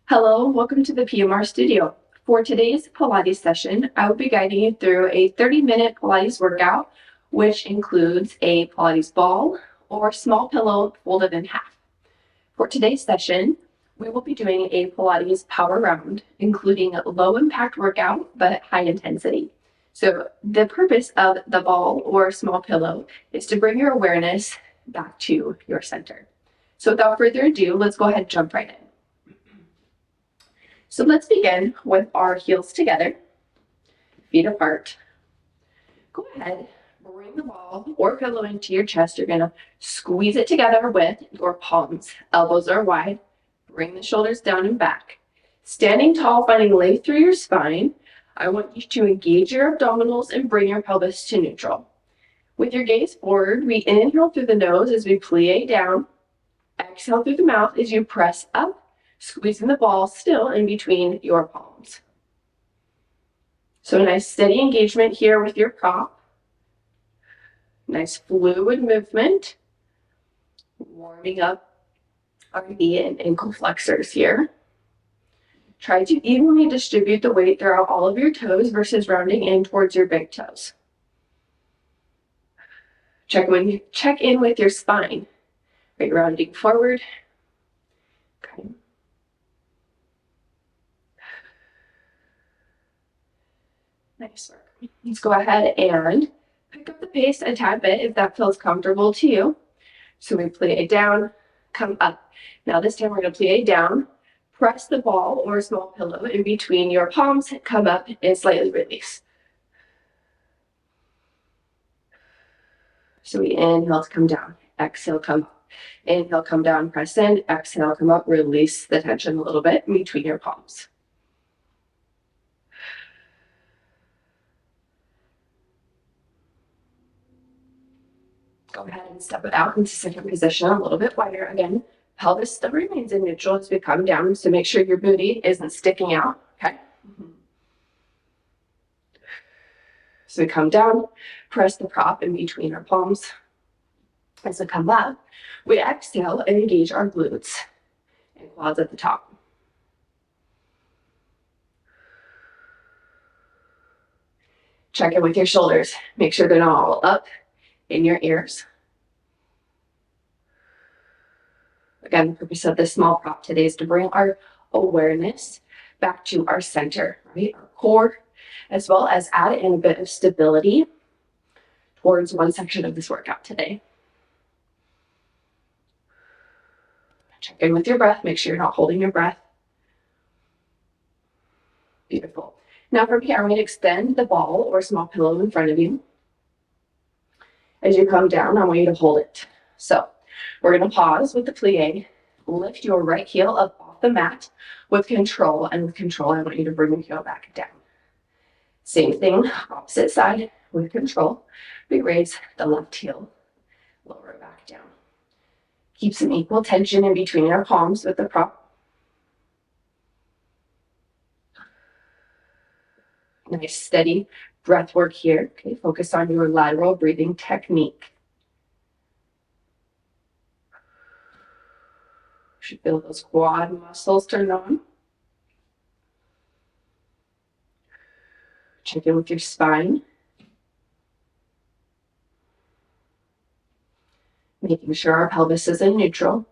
Hello, welcome to the PMR studio. For today's Pilates session, I will be guiding you through a 30-minute Pilates workout, which includes a Pilates ball or small pillow folded in half. For today's session, we will be doing a Pilates power round, including a low impact workout, but high intensity. So the purpose of the ball or small pillow is to bring your awareness back to your center. So without further ado, let's go ahead and jump right in. So let's begin with our heels together, feet apart. Go ahead, bring the ball or pillow into your chest. You're gonna squeeze it together with your palms. Elbows are wide. Bring the shoulders down and back. Standing tall, finding length through your spine. I want you to engage your abdominals and bring your pelvis to neutral. With your gaze forward, we inhale through the nose as we plie down. Exhale through the mouth as you press up, squeezing the ball still in between your palms. So a nice steady engagement here with your prop. Nice fluid movement. Warming up our knee and ankle flexors here. Try to evenly distribute the weight throughout all of your toes versus rounding in towards your big toes. Check in with your spine. Right, rounding forward. Okay. Nice work. Let's go ahead and pick up the pace a tad bit if that feels comfortable to you. So we plie down, come up. Now this time we're going to plie down, press the ball or small pillow in between your palms, come up and slightly release. So we inhale to come down, exhale, come up. Inhale, come down, press in, exhale, come up, release the tension a little bit in between your palms. Go ahead and step it out into second position a little bit wider. Again, pelvis still remains in neutral as we come down, so make sure your booty isn't sticking out, okay? So we come down, press the prop in between our palms. As we come up, we exhale and engage our glutes and quads at the top. Check in with your shoulders. Make sure they're not all up in your ears. Again, the purpose of this small prop today is to bring our awareness back to our center, right? Our core, as well as add in a bit of stability towards one section of this workout today. Check in with your breath. Make sure you're not holding your breath. Beautiful. Now from here, I'm going to extend the ball or small pillow in front of you. As you come down, I want you to hold it. So we're going to pause with the plie. Lift your right heel up off the mat with control. And with control, I want you to bring your heel back down. Same thing, opposite side with control. We raise the left heel, lower it back down. Keep some equal tension in between our palms with the prop. Nice steady breath work here. Okay, focus on your lateral breathing technique. You should feel those quad muscles turn on. Check in with your spine. Making sure our pelvis is in neutral.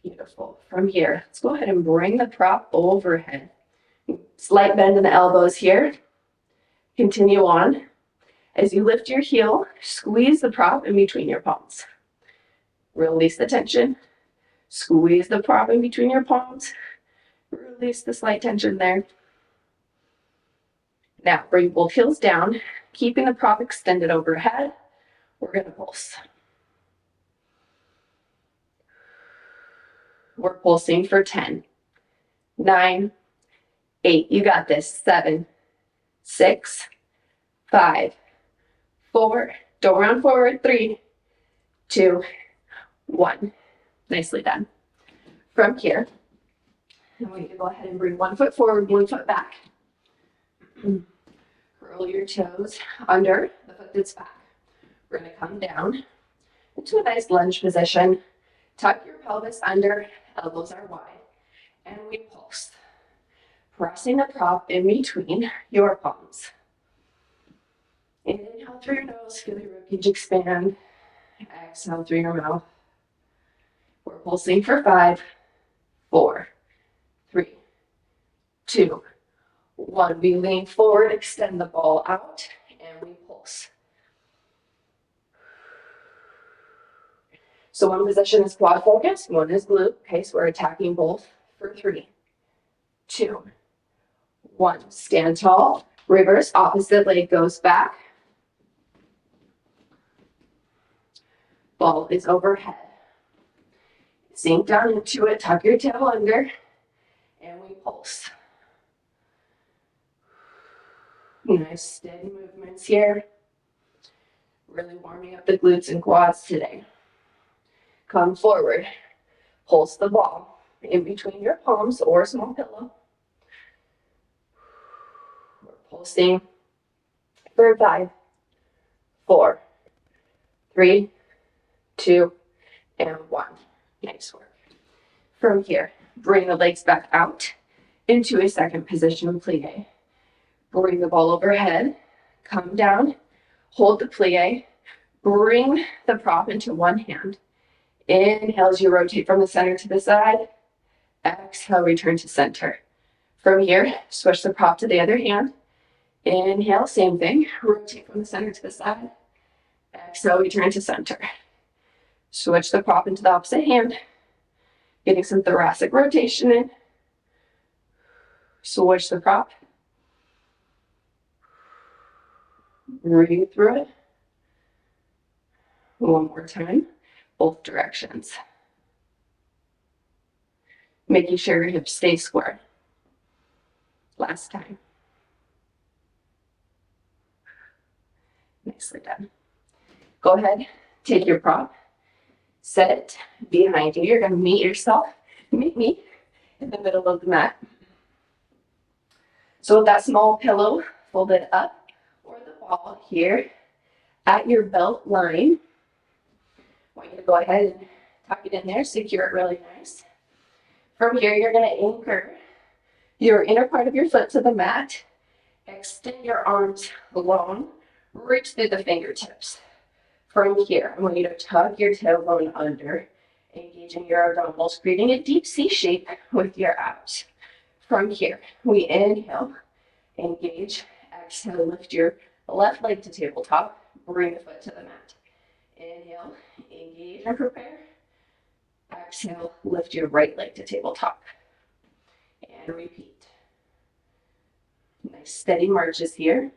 Beautiful. From here, let's go ahead and bring the prop overhead. Slight bend in the elbows here. Continue on. As you lift your heel, squeeze the prop in between your palms. Release the tension. Squeeze the prop in between your palms. Release the slight tension there. Now, bring both heels down, keeping the prop extended overhead. We're going to pulse. We're pulsing for 10, 9, 8. You got this. 7, 6, 5, 4. Don't round forward. 3, 2, 1. Nicely done. From here, I want you to go ahead and bring one foot forward, one foot back. Curl your toes under the foot that's back. We're going to come down into a nice lunge position. Tuck your pelvis under, elbows are wide. and we pulse. Pressing the prop in between your palms. Inhale through your nose, feel your ribcage expand. Exhale through your mouth. We're pulsing for 5, 4, 3, 2, 1. We lean forward, extend the ball out, and we pulse. So one position is quad focus, one is glute. Okay, so we're attacking both for 3, 2, 1. Stand tall, reverse, opposite leg goes back. Ball is overhead. Sink down into it, tuck your tail under, and we pulse. Nice steady movements here. Really warming up the glutes and quads today. Come forward. Pulse the ball in between your palms or a small pillow. We're pulsing for 5, 4, 3, 2, and 1. Nice work. From here, bring the legs back out into a second position of plie. Bring the ball overhead, come down, hold the plie, bring the prop into one hand. Inhale as you rotate from the center to the side. Exhale, return to center. From here, switch the prop to the other hand. Inhale, same thing, rotate from the center to the side. Exhale, return to center. Switch the prop into the opposite hand, getting some thoracic rotation in. Switch the prop. Breathe through it. One more time, both directions. Making sure your hips stay square. Last time. Nicely done. Go ahead, take your prop, set it behind you. You're going to meet me in the middle of the mat. So with that small pillow folded up, or the ball here at your belt line, I want you to go ahead and tuck it in there, secure it really nice. From here, you're going to anchor your inner part of your foot to the mat. Extend your arms long, reach through the fingertips. From here, I want you to tuck your tailbone under, engaging your abdominals, creating a deep C shape with your abs. From here, we inhale, engage, exhale, lift your left leg to tabletop, bring the foot to the mat. Inhale, engage and prepare. Exhale, lift your right leg to tabletop. And repeat. Nice steady marches here.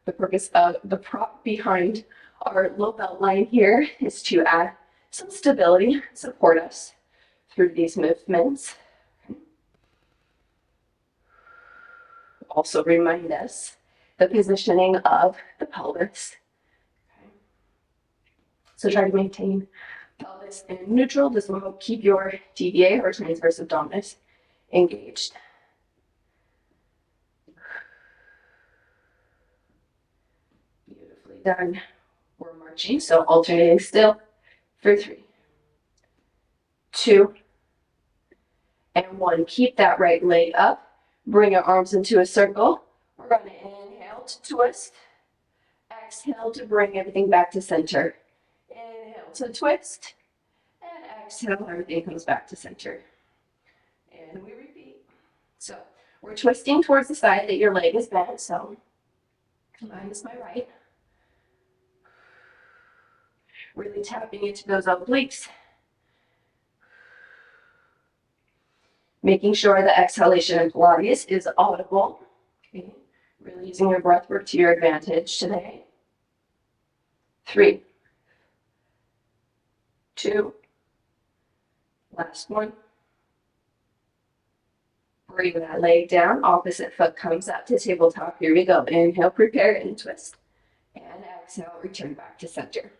The purpose of the prop behind our low belt line here is to add some stability, support us through these movements. Also remind us the positioning of the pelvis. Okay. So try to maintain pelvis in neutral. This will help keep your TVA or transverse abdominis engaged. Beautifully done. We're marching, so alternating still for 3, 2, and 1. Keep that right leg up. Bring your arms into a circle. We're going to inhale to twist. Exhale to bring everything back to center. Inhale to twist. And exhale, everything comes back to center. And we repeat. So we're twisting towards the side that your leg is bent. So mine is my right. Really tapping into those obliques. Making sure the exhalation in Pilates is audible. Okay. Really using your breath work to your advantage today. 3, 2, last one. Bring that leg down. Opposite foot comes up to tabletop. Here we go. Inhale, prepare and twist. And exhale, return back to center.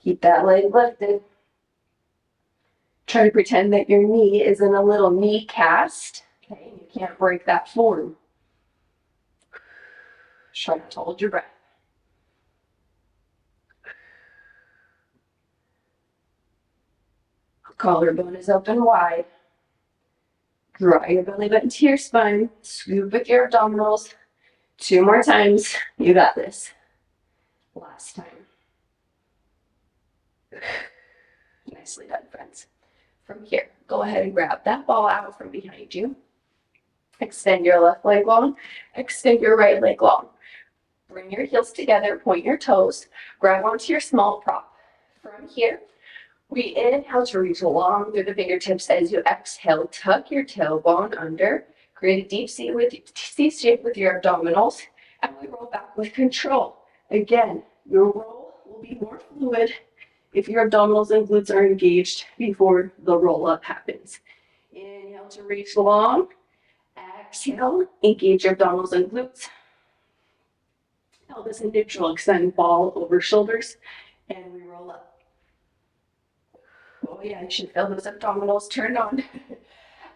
Keep that leg lifted. Try to pretend that your knee is in a little knee cast. Okay, you can't break that form. Try not to hold your breath. Collarbone is open wide. Draw your belly button to your spine. Scoop with your abdominals. 2 more times. You got this. Last time. Nicely done, friends. From here, go ahead and grab that ball out from behind you. Extend your left leg long. Extend your right leg long. Bring your heels together. Point your toes. Grab onto your small prop. From here, we inhale to reach long through the fingertips. As you exhale, tuck your tailbone under. Create a deep C shape with your abdominals. And we roll back with control. Again, your roll will be more fluid if your abdominals and glutes are engaged before the roll up happens. Inhale to reach long. Exhale, engage your abdominals and glutes. Pelvis in neutral, extend ball over shoulders, and we roll up. Oh yeah, you should feel those abdominals turn on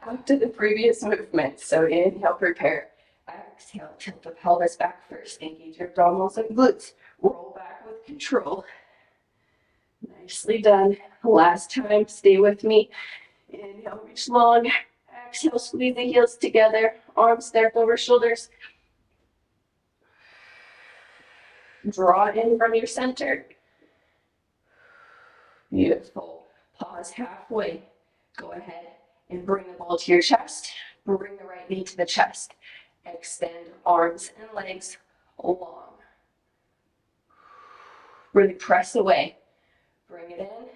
after the previous movement. So inhale, prepare. Exhale, tilt the pelvis back first. Engage your abdominals and glutes. Roll back with control. Nicely done. Last time, stay with me. Inhale, reach long. Exhale, squeeze the heels together. Arms stacked over shoulders. Draw in from your center. Beautiful. Pause halfway. Go ahead and bring the ball to your chest. Bring the right knee to the chest. Extend arms and legs long. Really press away. Bring it in.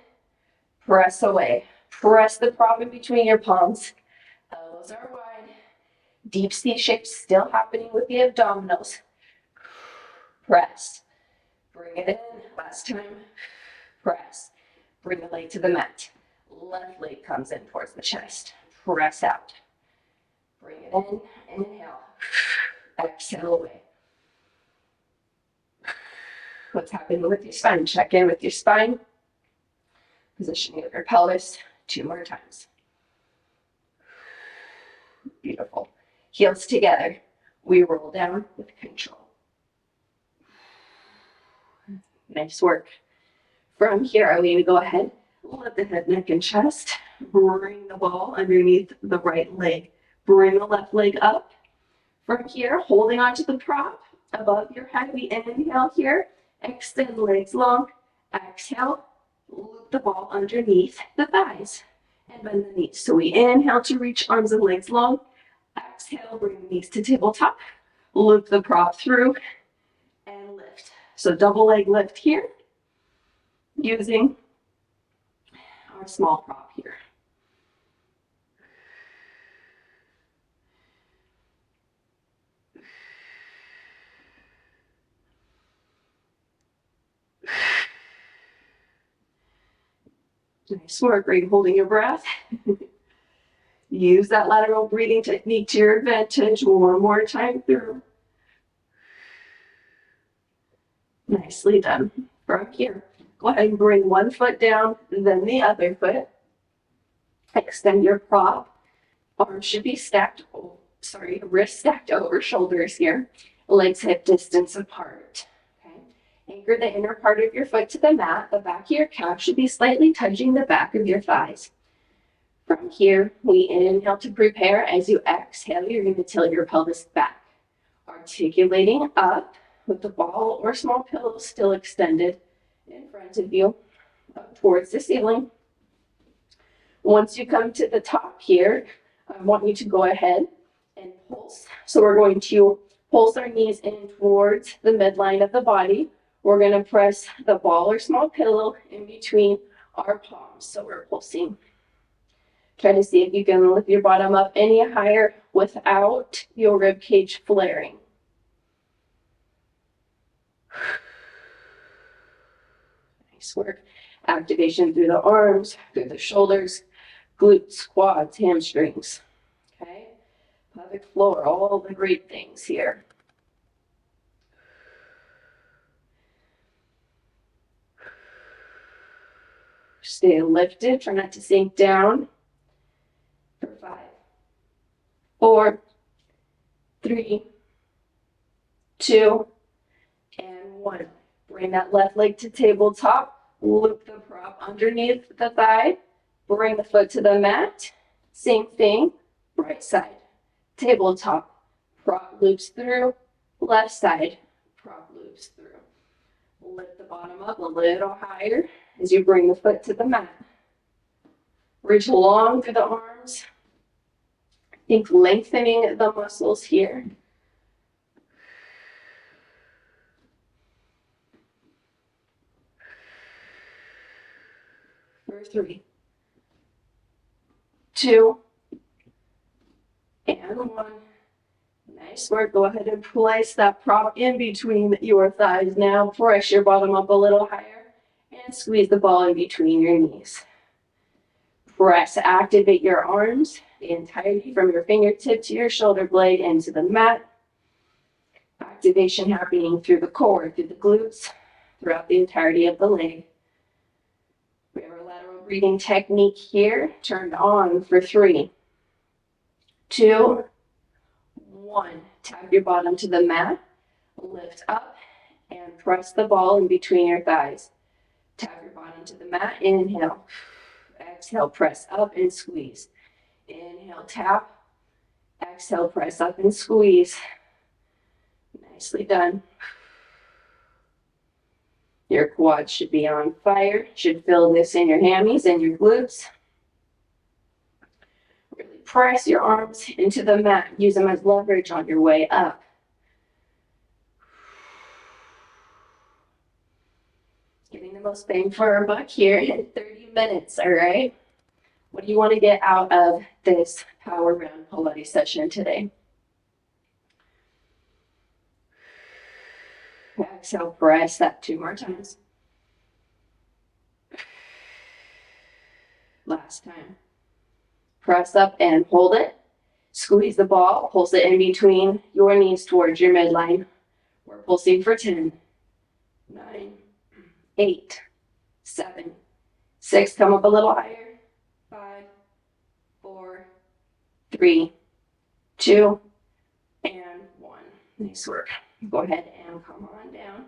Press away. Press the prop in between your palms. Elbows are wide. Deep C shape still happening with the abdominals. Press. Bring it in. Last time. Press. Bring the leg to the mat. Left leg comes in towards the chest. Press out. Bring it in. Inhale. Exhale away. What's happening with your spine? Check in with your spine. Positioning of your pelvis. 2 more times. Beautiful. Heels together. We roll down with control. Nice work. From here, I'm going to go ahead, lift the head, neck, and chest. Bring the ball underneath the right leg. Bring the left leg up. From here, holding onto the prop above your head, we inhale here. Extend legs long. Exhale. Loop the ball underneath the thighs and bend the knees. So we inhale to reach arms and legs long. Exhale, bring the knees to tabletop. Loop the prop through and lift. So double leg lift here using our small prop here. Nice work, great holding your breath. Use that lateral breathing technique to your advantage. 1 more time through. Nicely done. From here, go ahead and bring one foot down, then the other foot. Extend your prop. Arms should be stacked, wrists stacked over shoulders here. Legs hip distance apart. Anchor the inner part of your foot to the mat. The back of your calf should be slightly touching the back of your thighs. From here, we inhale to prepare. As you exhale, you're going to tilt your pelvis back. Articulating up with the ball or small pillow still extended in front of you, up towards the ceiling. Once you come to the top here, I want you to go ahead and pulse. So we're going to pulse our knees in towards the midline of the body. We're going to press the ball or small pillow in between our palms. So we're pulsing. Try to see if you can lift your bottom up any higher without your rib cage flaring. Nice work. Activation through the arms, through the shoulders, glutes, quads, hamstrings. Okay? Pelvic floor, all the great things here. Stay lifted, try not to sink down. For 5, 4, 3, 2, and 1. Bring that left leg to tabletop. Loop the prop underneath the thigh. Bring the foot to the mat. Same thing, right side. Tabletop, prop loops through, left side, prop loops through. Lift the bottom up a little higher as you bring the foot to the mat. Reach long through the arms. Think lengthening the muscles here. For 3, 2, and 1. Nice work. Go ahead and place that prop in between your thighs now. Press your bottom up a little higher and squeeze the ball in between your knees. Press, activate your arms, the entirety from your fingertip to your shoulder blade into the mat. Activation happening through the core, through the glutes, throughout the entirety of the leg. We have our lateral breathing technique here, turned on for 3, 2, 1. Tap your bottom to the mat, lift up, and press the ball in between your thighs. Tap your bottom to the mat, inhale. Exhale, press up and squeeze. Inhale, tap. Exhale, press up and squeeze. Nicely done. Your quads should be on fire. Should feel this in your hammies and your glutes. Really press your arms into the mat. Use them as leverage on your way up. Getting the most bang for our buck here in 30 minutes, all right? What do you want to get out of this Power Round Pilates session today? Exhale, press that 2 more times. Last time. Press up and hold it. Squeeze the ball, pulse it in between your knees towards your midline. We're pulsing for 10, 9, 8, 7, 6, come up a little higher, 5, 4, 3, 2, and 1. Nice work. Go ahead and come on down.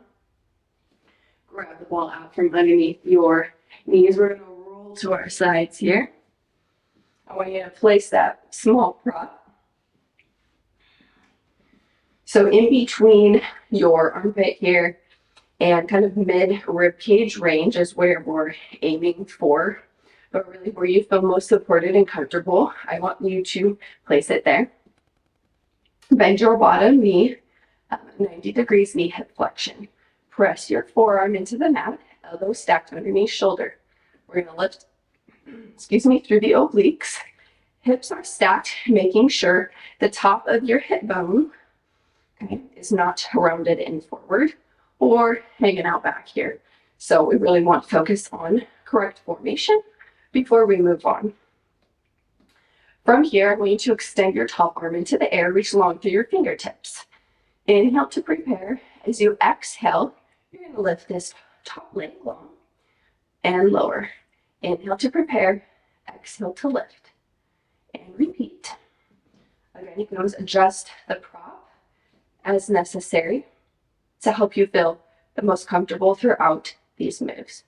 Grab the ball out from underneath your knees. We're going to roll to our sides here. I want you to place that small prop. So in between your armpit here and kind of mid rib cage range is where we're aiming for. But really where you feel most supported and comfortable, I want you to place it there. Bend your bottom knee, 90 degrees knee hip flexion. Press your forearm into the mat, elbow stacked underneath shoulder. We're going to lift, through the obliques. Hips are stacked, making sure the top of your hip bone, is not rounded in forward or hanging out back here. So we really want to focus on correct formation before we move on. From here, I want you to extend your top arm into the air, reach long through your fingertips. Inhale to prepare. As you exhale, you're going to lift this top leg long and lower. Inhale to prepare, exhale to lift, and repeat. Again, you can always adjust the prop as necessary to help you feel the most comfortable throughout these moves.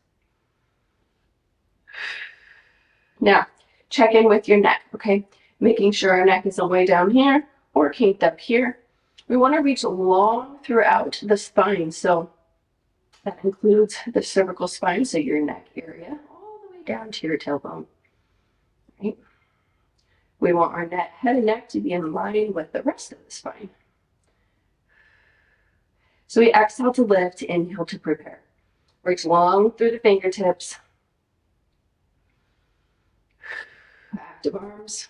Now, check in with your neck, okay? Making sure our neck is all the way down here or kinked up here. We want to reach long throughout the spine, so that includes the cervical spine, so your neck area, all the way down to your tailbone. Right? We want our head and neck to be in line with the rest of the spine. So we exhale to lift, inhale to prepare. Reach long through the fingertips. Active arms.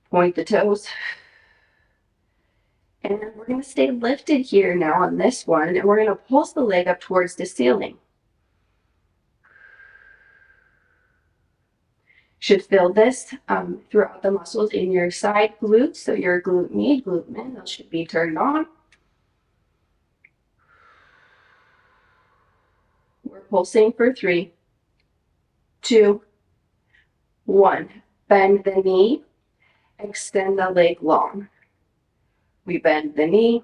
Point the toes. And we're going to stay lifted here now on this one, and we're going to pulse the leg up towards the ceiling. Should feel this throughout the muscles in your side glutes, so your glute med, glute min, those should be turned on. We're pulsing for 3, 2, 1. Bend the knee, extend the leg long. We bend the knee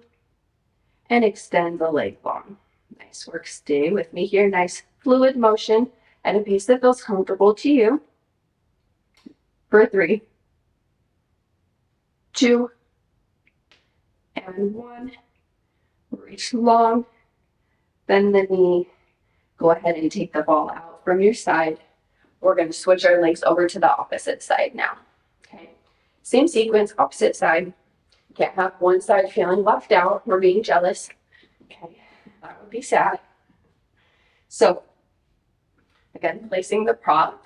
and extend the leg long. Nice work. Stay with me here. Nice fluid motion at a pace that feels comfortable to you for 3, 2, and 1. Reach long, bend the knee. Go ahead and take the ball out from your side. We're going to switch our legs over to the opposite side now. Okay, same sequence, opposite side. You can't have one side feeling left out or being jealous. Okay, that would be sad. So again, placing the prop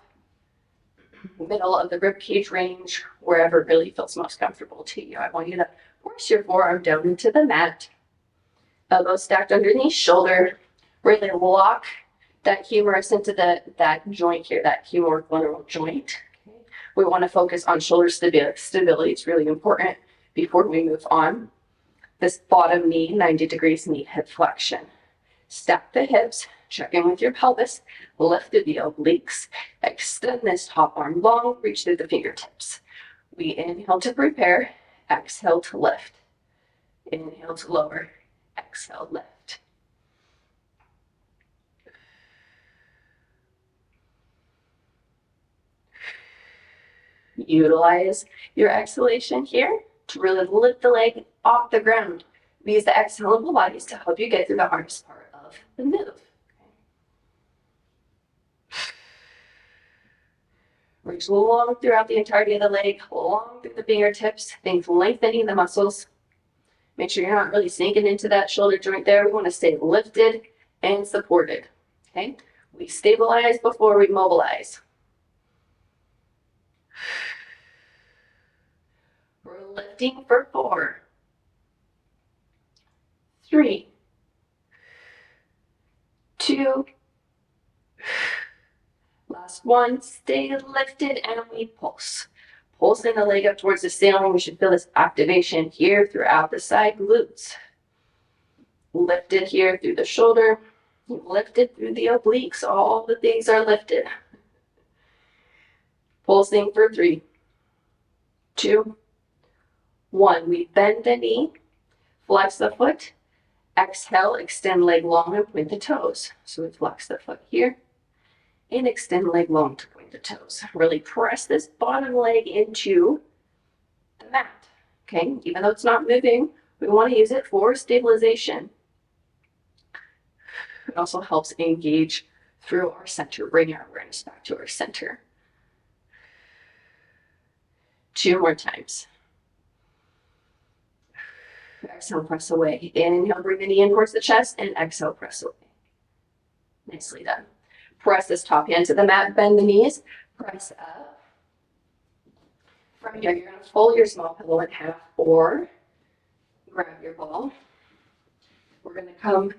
middle of the rib cage range, wherever it really feels most comfortable to you. I want you to force your forearm down into the mat. Elbows stacked underneath shoulder. Really lock that humerus into that joint here, that humeroclateral joint. Okay. We want to focus on shoulder stability. It's really important before we move on. This bottom knee, 90 degrees knee hip flexion. Stack the hips, check in with your pelvis, lift through the obliques, extend this top arm long, reach through the fingertips. We inhale to prepare, exhale to lift. Inhale to lower, exhale, lift. Utilize your exhalation here to really lift the leg off the ground. We use the exhalable bodies to help you get through the hardest part of the move. Reach long throughout the entirety of the leg, long through the fingertips, things lengthening the muscles. Make sure you're not really sinking into that shoulder joint there. We want to stay lifted and supported. Okay? We stabilize before we mobilize. We're lifting for 4, 3, 2, last one. Stay lifted and we pulse. Pulsing the leg up towards the ceiling. We should feel this activation here throughout the side glutes. Lifted here through the shoulder. Lifted through the obliques. All the things are lifted. Pulsing for 3, 2, 1. We bend the knee. Flex the foot. Exhale, extend leg long and point the toes. So we flex the foot here. And extend leg long to point the toes. Really press this bottom leg into the mat. Okay, even though it's not moving, we want to use it for stabilization. It also helps engage through our center, bring our awareness back to our center. 2 more times. Exhale, press away. Inhale, bring the knee in towards the chest, and exhale, press away. Nicely done. Press this top hand to the mat, bend the knees, press up. From here, you're going to fold your small pillow in half or grab your ball. We're going to come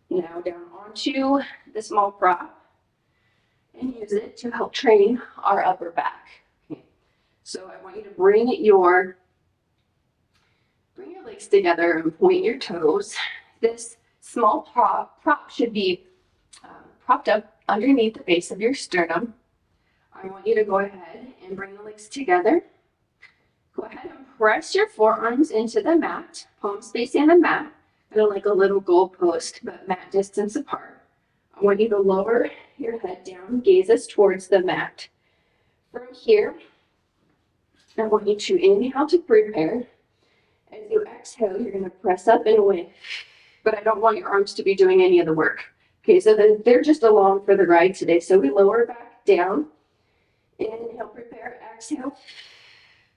now down onto the small prop and use it to help train our upper back. Okay. So I want you to bring your legs together and point your toes. This small prop should be propped up underneath the base of your sternum. I want you to go ahead and bring the legs together. Go ahead and press your forearms into the mat, palms facing the mat, kind of like a little goalpost, but mat distance apart. I want you to lower your head down, gaze us towards the mat. From here, I want you to inhale to prepare. As you exhale, you're going to press up and away, but I don't want your arms to be doing any of the work. Okay, so they're just along for the ride today. So we lower back down. Inhale, prepare, exhale,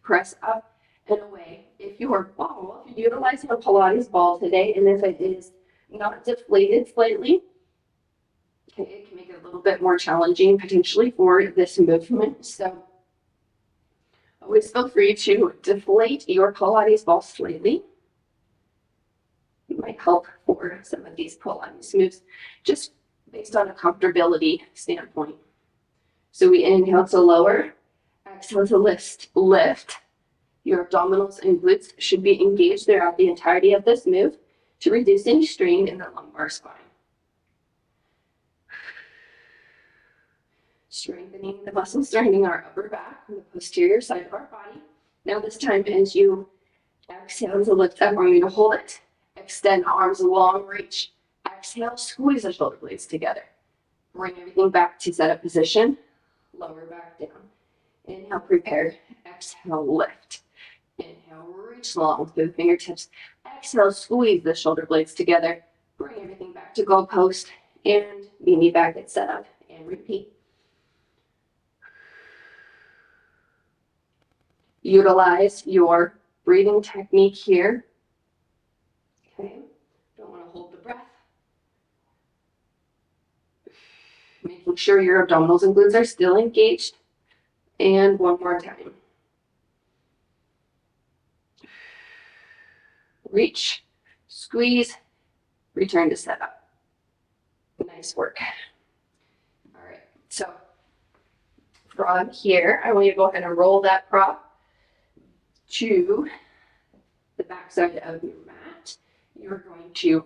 press up and away. If you're utilizing a Pilates ball today, and if it is not deflated slightly, okay, it can make it a little bit more challenging potentially for this movement. So always feel free to deflate your Pilates ball slightly. It might help for some of these Pilates moves, just based on a comfortability standpoint. So we inhale to lower, exhale to lift. Your abdominals and glutes should be engaged throughout the entirety of this move to reduce any strain in the lumbar spine. Strengthening the muscles surrounding our upper back and the posterior side of our body. Now this time as you exhale to lift up, I want you to hold it. Extend arms long, reach. Exhale, squeeze the shoulder blades together. Bring everything back to setup position. Lower back down. Inhale, prepare. Exhale, lift. Inhale, reach long through the fingertips. Exhale, squeeze the shoulder blades together. Bring everything back to goal post and meet me back at setup and repeat. Utilize your breathing technique here. Okay, don't want to hold the breath. Making sure your abdominals and glutes are still engaged. And one more time. Reach, squeeze, return to setup. Nice work. All right, so from here, I want you to go ahead and roll that prop to the backside of your mat. You're going to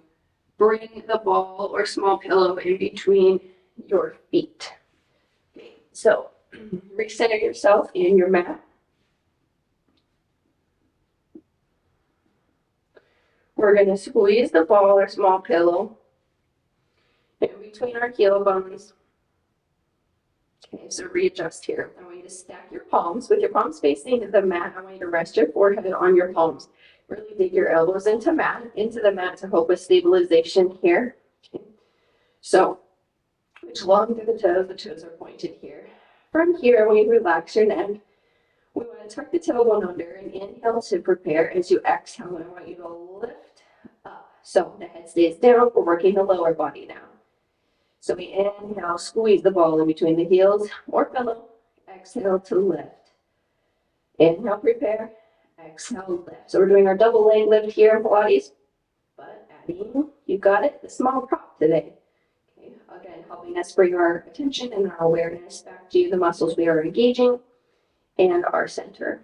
bring the ball or small pillow in between your feet. Okay, so recenter yourself in your mat. We're going to squeeze the ball or small pillow in between our heel bones. Okay, so readjust here. I want you to stack your palms. With your palms facing the mat, I want you to rest your forehead on your palms. Really dig your elbows into the mat to help with stabilization here. Okay. So, reach long through the toes are pointed here. From here, I want you to relax your neck. We want to tuck the tailbone under and inhale to prepare. As you exhale, I want you to lift up. So the head stays down. We're working the lower body now. So we inhale, squeeze the ball in between the heels or pillow. Exhale to lift. Inhale, prepare. Exhale, lift. So we're doing our double leg lift here in Pilates, but adding, you got it, the small prop today. Okay, again, helping us bring our attention and our awareness back to the muscles we are engaging and our center.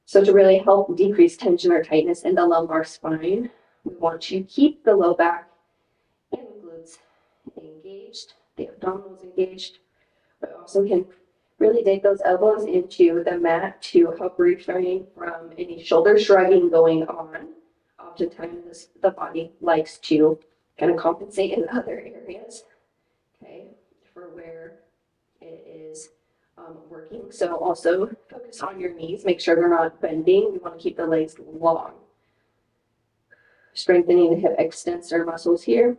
So to really help decrease tension or tightness in the lumbar spine, we want to keep the low back and the glutes engaged, the abdominals engaged, but also can really dig those elbows into the mat to help refrain from any shoulder shrugging going on. Oftentimes the body likes to kind of compensate in other areas, okay, for where it is working. So also focus on your knees. Make sure they're not bending. We want to keep the legs long. Strengthening the hip extensor muscles here.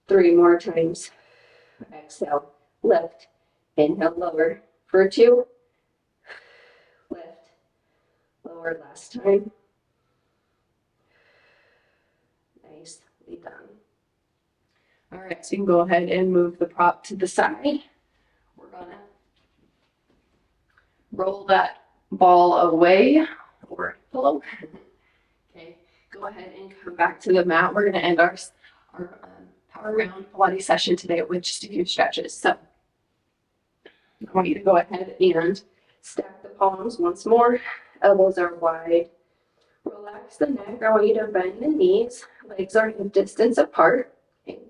3 more times. Exhale, lift. Inhale, lower. For 2. Lift. Lower last time. Nicely done. All right, so you can go ahead and move the prop to the side. We're gonna roll that ball away or pillow. Okay, go ahead and come back to the mat. We're gonna end our Power Round Pilates session today with just a few stretches. So I want you to go ahead and stack the palms once more. Elbows are wide. Relax the neck. I want you to bend the knees. Legs are hip distance apart. Okay.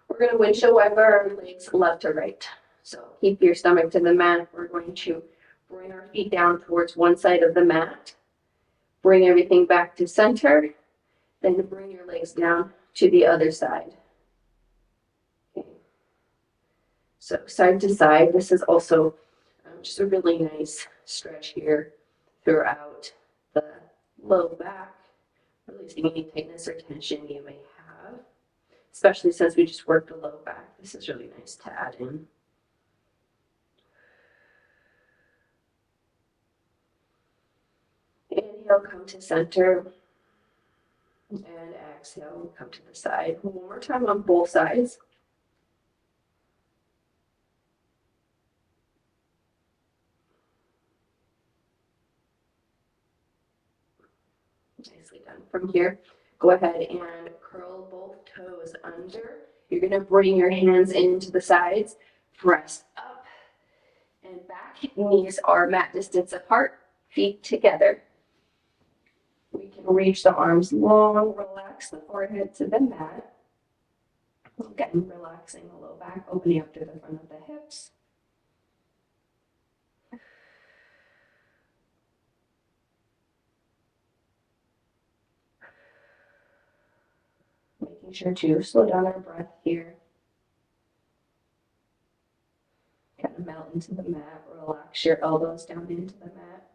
We're going to windshield wiper our legs left to right. So keep your stomach to the mat. We're going to bring our feet down towards one side of the mat. Bring everything back to center. Then bring your legs down to the other side. Okay. So side to side. This is also just a really nice stretch here throughout the low back, releasing any tightness or tension you may have, especially since we just worked the low back. This is really nice to add in. Inhale, come to center, and exhale, come to the side. One more time on both sides. Nicely done. From here, go ahead and curl both toes under. You're going to bring your hands into the sides, press up and back. Knees are mat distance apart, feet together. We can reach the arms long, relax the forehead to the mat. Again, relaxing the low back, opening up to the front of the hips. Making sure to slow down our breath here. Kind of melt into the mat. Relax your elbows down into the mat.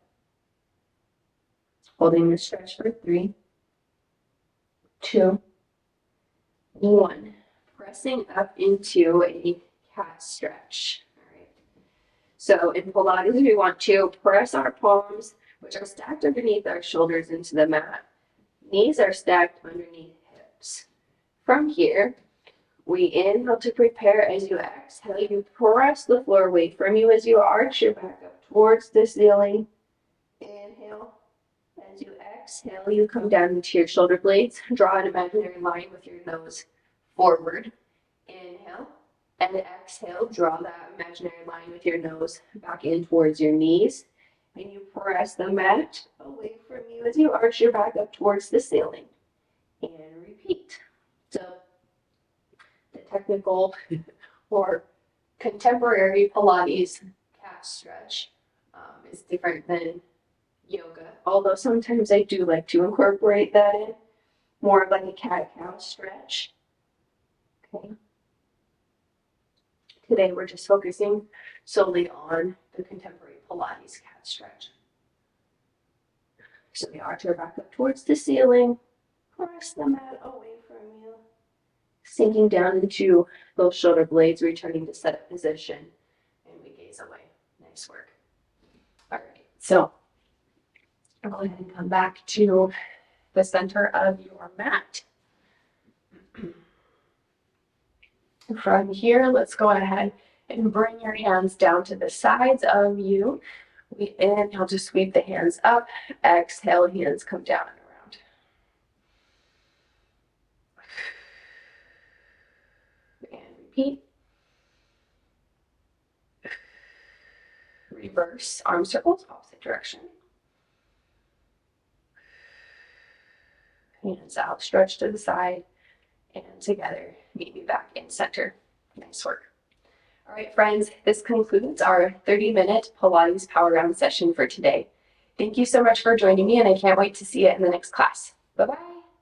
Holding the stretch for 3, 2, 1. Pressing up into a cat stretch. All right. So in Pilates, we want to press our palms, which are stacked underneath our shoulders, into the mat. Knees are stacked underneath hips. From here, we inhale to prepare. As you exhale, you press the floor away from you as you arch your back up towards the ceiling. Inhale. As you exhale, you come down into your shoulder blades. Draw an imaginary line with your nose forward. Inhale. And exhale, draw that imaginary line with your nose back in towards your knees. And you press the mat away from you as you arch your back up towards the ceiling. And repeat. So the technical or contemporary Pilates cat stretch is different than yoga, although sometimes I do like to incorporate that in, more of like a cat-cow stretch. Okay. Today we're just focusing solely on the contemporary Pilates cat stretch. So we arch our back up towards the ceiling, press the mat away from you, sinking down into those shoulder blades, returning to setup position, and we gaze away. Nice work. All right, so I'll go ahead and come back to the center of your mat. From here, let's go ahead and bring your hands down to the sides of you. We inhale to sweep the hands up. Exhale, hands come down and around. And repeat. Reverse arm circles, opposite direction. Hands out, stretch to the side, and together, meet me back in center. Nice work. All right, friends, this concludes our 30-minute Pilates Power Round session for today. Thank you so much for joining me, and I can't wait to see you in the next class. Bye-bye.